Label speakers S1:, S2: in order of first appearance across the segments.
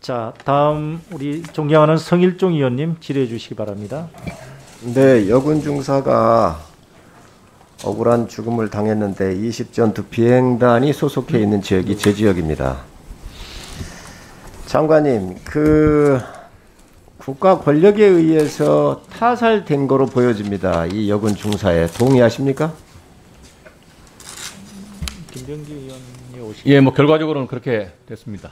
S1: 자, 다음 우리 존경하는 성일종 의원님 질의해 주시기 바랍니다.
S2: 네, 여군 중사가 억울한 죽음을 당했는데 20전투 비행단이 소속해 있는 지역이 제 지역입니다. 장관님, 국가 권력에 의해서 타살된 거로 보여집니다. 이 여군 중사에 동의하십니까?
S1: 김병기 의원이 오시기.
S3: 예, 뭐 결과적으로는 그렇게 됐습니다.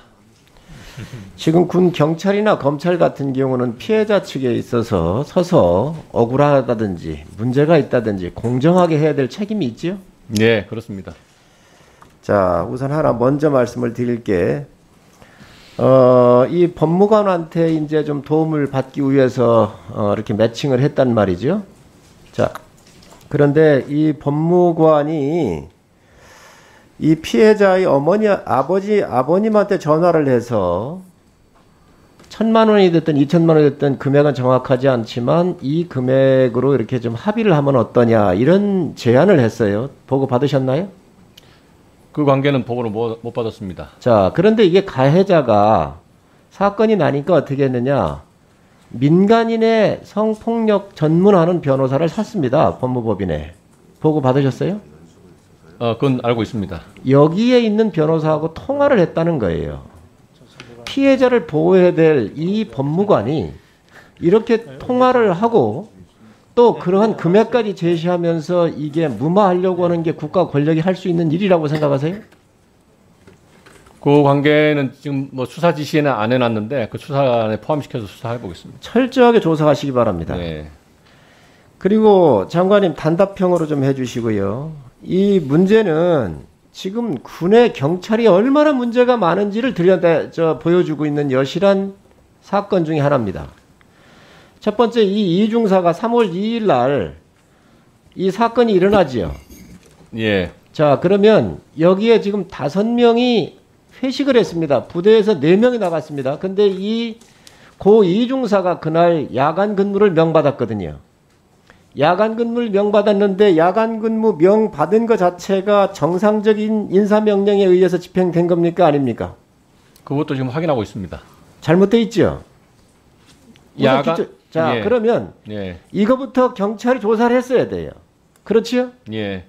S2: 지금 군 경찰이나 검찰 같은 경우는 피해자 측에 있어서 서서 억울하다든지 문제가 있다든지 공정하게 해야 될 책임이 있지요?
S3: 네, 그렇습니다.
S2: 자, 우선 하나 먼저 말씀을 드릴게. 이 법무관한테 이제 좀 도움을 받기 위해서 이렇게 매칭을 했단 말이죠. 자, 그런데 이 법무관이 이 피해자의 아버님한테 전화를 해서 1,000만 원이 됐든 2,000만 원이 됐든 금액은 정확하지 않지만 이 금액으로 이렇게 좀 합의를 하면 어떠냐 이런 제안을 했어요. 보고 받으셨나요?
S3: 그 관계는 보고를 못 받았습니다.
S2: 자, 그런데 이게 가해자가 사건이 나니까 어떻게 했느냐. 민간인의 성폭력 전문하는 변호사를 샀습니다. 법무법인에. 보고 받으셨어요?
S3: 그건 알고 있습니다.
S2: 여기에 있는 변호사하고 통화를 했다는 거예요. 피해자를 보호해야 될 이 법무관이 이렇게 통화를 하고 또 그러한 금액까지 제시하면서 이게 무마하려고 하는 게 국가 권력이 할 수 있는 일이라고 생각하세요?
S3: 그 관계는 지금 뭐 수사 지시에는 안 해놨는데 그 수사안에 포함시켜서 수사해 보겠습니다.
S2: 철저하게 조사하시기 바랍니다.
S3: 네.
S2: 그리고 장관님 단답형으로 좀 해주시고요. 이 문제는 지금 군의 경찰이 얼마나 문제가 많은지를 보여주고 있는 여실한 사건 중에 하나입니다. 첫 번째, 이 이중사가 3월 2일 날 이 사건이 일어나지요.
S3: 예.
S2: 자, 그러면 여기에 지금 5명이 회식을 했습니다. 부대에서 4명이 나갔습니다. 근데 고 이중사가 그날 야간 근무를 명받았거든요. 야간 근무를 명받았는데 야간 근무 명받은 것 자체가 정상적인 인사명령에 의해서 집행된 겁니까? 아닙니까?
S3: 그것도 지금 확인하고 있습니다.
S2: 잘못돼 있죠?
S3: 야간,
S2: 자,
S3: 예.
S2: 그러면
S3: 예.
S2: 이거부터 경찰이 조사를 했어야 돼요. 그렇지요?
S3: 예.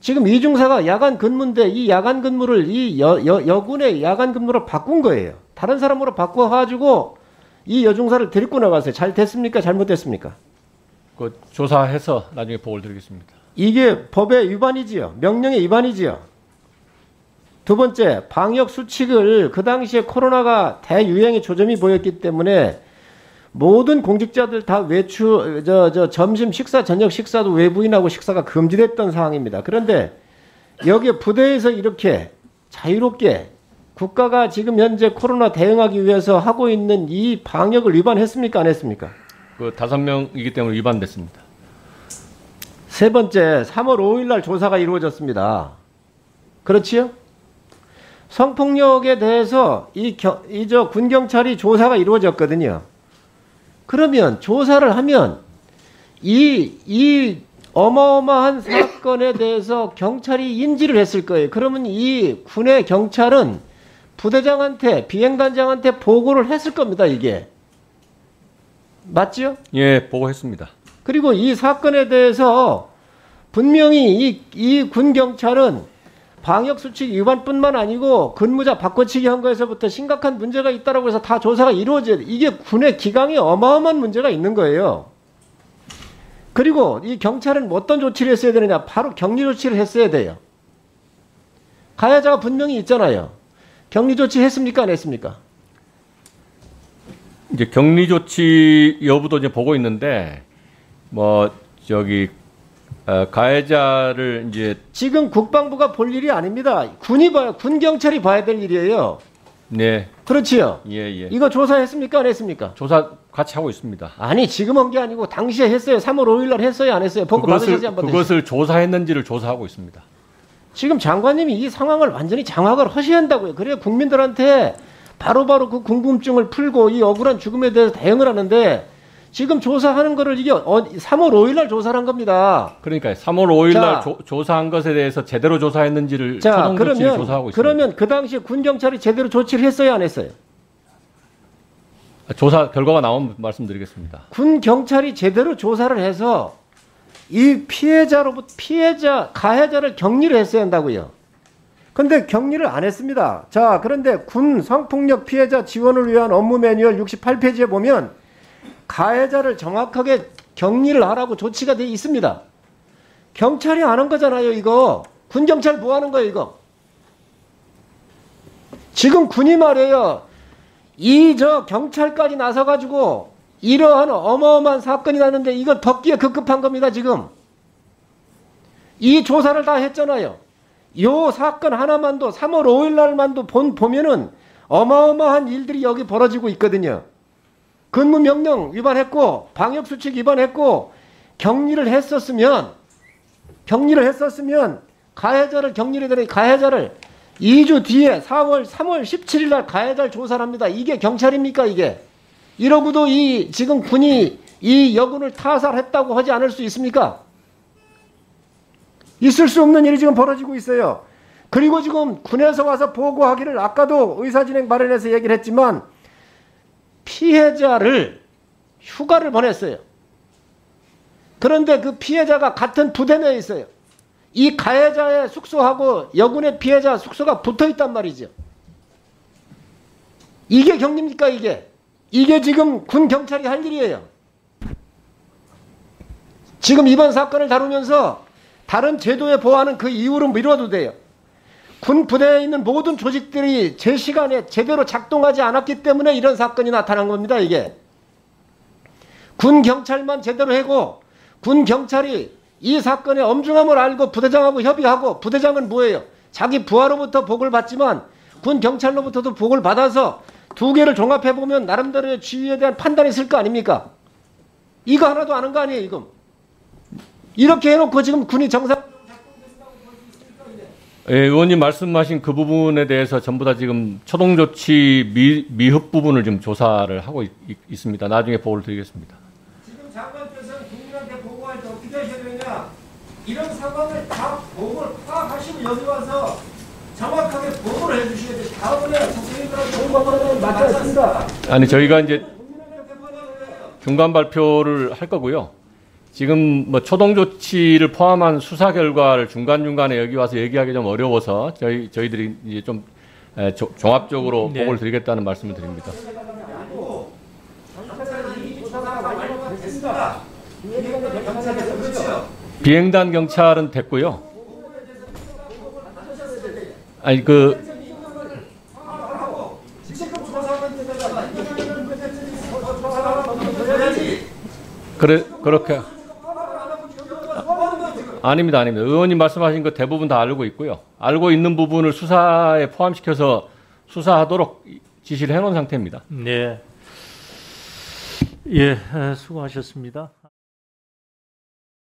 S2: 지금 이중사가 야간 근무인데 이 야간 근무를 여군의 야간 근무로 바꾼 거예요. 다른 사람으로 바꿔가지고 이 여중사를 데리고 나갔어요. 잘 됐습니까? 잘못됐습니까?
S3: 그 조사해서 나중에 보고를 드리겠습니다.
S2: 이게 법의 위반이지요. 명령의 위반이지요. 두 번째, 방역 수칙을 그 당시에 코로나가 대유행의 조짐이 보였기 때문에 모든 공직자들 다 점심 식사, 저녁 식사도 외부인하고 식사가 금지됐던 상황입니다. 그런데 여기에 부대에서 이렇게 자유롭게 국가가 지금 현재 코로나 대응하기 위해서 하고 있는 이 방역을 위반했습니까? 안 했습니까?
S3: 그 5명이기 때문에 위반됐습니다.
S2: 세 번째, 3월 5일 날 조사가 이루어졌습니다. 그렇지요? 성폭력에 대해서 군경찰이 조사가 이루어졌거든요. 그러면 조사를 하면 이 어마어마한 사건에 대해서 경찰이 인지를 했을 거예요. 그러면 이 군의 경찰은 부대장한테, 비행단장한테 보고를 했을 겁니다, 이게. 맞지요?
S3: 예, 보고했습니다.
S2: 그리고 이 사건에 대해서 분명히 이 군 경찰은 방역수칙 위반뿐만 아니고 근무자 바꿔치기 한 거에서부터 심각한 문제가 있다라고 해서 다 조사가 이루어져야 돼. 이게 군의 기강에 어마어마한 문제가 있는 거예요. 그리고 이 경찰은 어떤 조치를 했어야 되느냐? 바로 격리 조치를 했어야 돼요. 가해자가 분명히 있잖아요. 격리 조치 했습니까? 안 했습니까?
S3: 이제 격리 조치 여부도 이제 보고 있는데 가해자를 이제
S2: 지금 국방부가 볼 일이 아닙니다. 군이 봐요. 군 경찰이 봐야 될 일이에요.
S3: 네.
S2: 그렇지요.
S3: 예.
S2: 이거 조사했습니까? 안 했습니까?
S3: 조사 같이 하고 있습니다.
S2: 아니, 지금 한 게 아니고 당시에 했어요. 3월 5일 날 했어요? 안 했어요? 보고 받으셨지 안 받으셨어요?
S3: 그것을 조사했는지를 조사하고 있습니다.
S2: 지금 장관님이 이 상황을 완전히 장악을 하셔야 한다고요. 그래야 국민들한테 바로바로 그 궁금증을 풀고 이 억울한 죽음에 대해서 대응을 하는데 지금 조사하는 거를 이게 3월 5일 날 조사를 한 겁니다.
S3: 그러니까 3월 5일 날 조사한 것에 대해서 제대로 조사했는지를 최종 조치를 조사하고 있습니다.
S2: 그러면 그 당시에 군 경찰이 제대로 조치를 했어요, 안 했어요?
S3: 조사 결과가 나오면 말씀드리겠습니다.
S2: 군 경찰이 제대로 조사를 해서 이 가해자를 격리를 했어야 한다고요. 근데 격리를 안 했습니다. 자, 그런데 군 성폭력 피해자 지원을 위한 업무 매뉴얼 68페이지에 보면 가해자를 정확하게 격리를 하라고 조치가 되어 있습니다. 경찰이 안 한 거잖아요, 이거. 군 경찰 뭐 하는 거예요, 이거? 지금 군이 말이에요. 경찰까지 나서가지고 이러한 어마어마한 사건이 났는데 이걸 덮기에 급급한 겁니다, 지금. 이 조사를 다 했잖아요. 요 사건 하나만도 3월 5일 날만도 보면은 어마어마한 일들이 여기 벌어지고 있거든요. 근무명령 위반했고 방역수칙 위반했고 격리를 했었으면 가해자를 가해자를 2주 뒤에 3월 17일 날 가해자를 조사를 합니다. 이게 경찰입니까, 이게? 이러고도 지금 군이 이 여군을 타살했다고 하지 않을 수 있습니까? 있을 수 없는 일이 지금 벌어지고 있어요. 그리고 지금 군에서 와서 보고하기를 아까도 의사진행 발언에서 얘기를 했지만 피해자를 휴가를 보냈어요. 그런데 그 피해자가 같은 부대 내에 있어요. 이 가해자의 숙소하고 여군의 피해자 숙소가 붙어 있단 말이죠. 이게 격리입니까, 이게? 이게 지금 군 경찰이 할 일이에요. 지금 이번 사건을 다루면서 다른 제도에 보호하는 그 이유로 미뤄도 돼요. 군 부대에 있는 모든 조직들이 제 시간에 제대로 작동하지 않았기 때문에 이런 사건이 나타난 겁니다, 이게. 군 경찰만 제대로 하고 군 경찰이 이 사건의 엄중함을 알고 부대장하고 협의하고, 부대장은 뭐예요? 자기 부하로부터 복을 받지만 군 경찰로부터도 복을 받아서 두 개를 종합해보면 나름대로의 지위에 대한 판단이 있을 거 아닙니까? 이거 하나도 아는 거 아니에요, 지금. 이렇게 해놓고 지금 군이 정상.
S3: 예, 의원님 말씀하신 그 부분에 대해서 전부 다 지금 초동조치 미흡 부분을 좀 조사를 하고 있습니다. 나중에 보고를 드리겠습니다.
S2: 지금 장관께서는 국민한테 보고할 때 어떻게 하셔야 되냐? 이런 상황을 다 보고를 파악하시고 여기 와서 정확하게 보고를 해주셔야 돼요. 다음에 국민들한테 보고를 맞췄습니다.
S3: 아니, 저희가 이제 중간 발표를 할 거고요. 지금 뭐 초동 조치를 포함한 수사 결과를 중간중간에 여기 와서 얘기하기 좀 어려워서 저희들이 이제 좀 종합적으로
S1: 네.
S3: 보고를 드리겠다는 말씀을 드립니다. 비행단 경찰은 됐고요. 아니 그렇게 아닙니다. 의원님 말씀하신 거 대부분 다 알고 있고요. 알고 있는 부분을 수사에 포함시켜서 수사하도록 지시를 해놓은 상태입니다.
S1: 네. 예, 수고하셨습니다.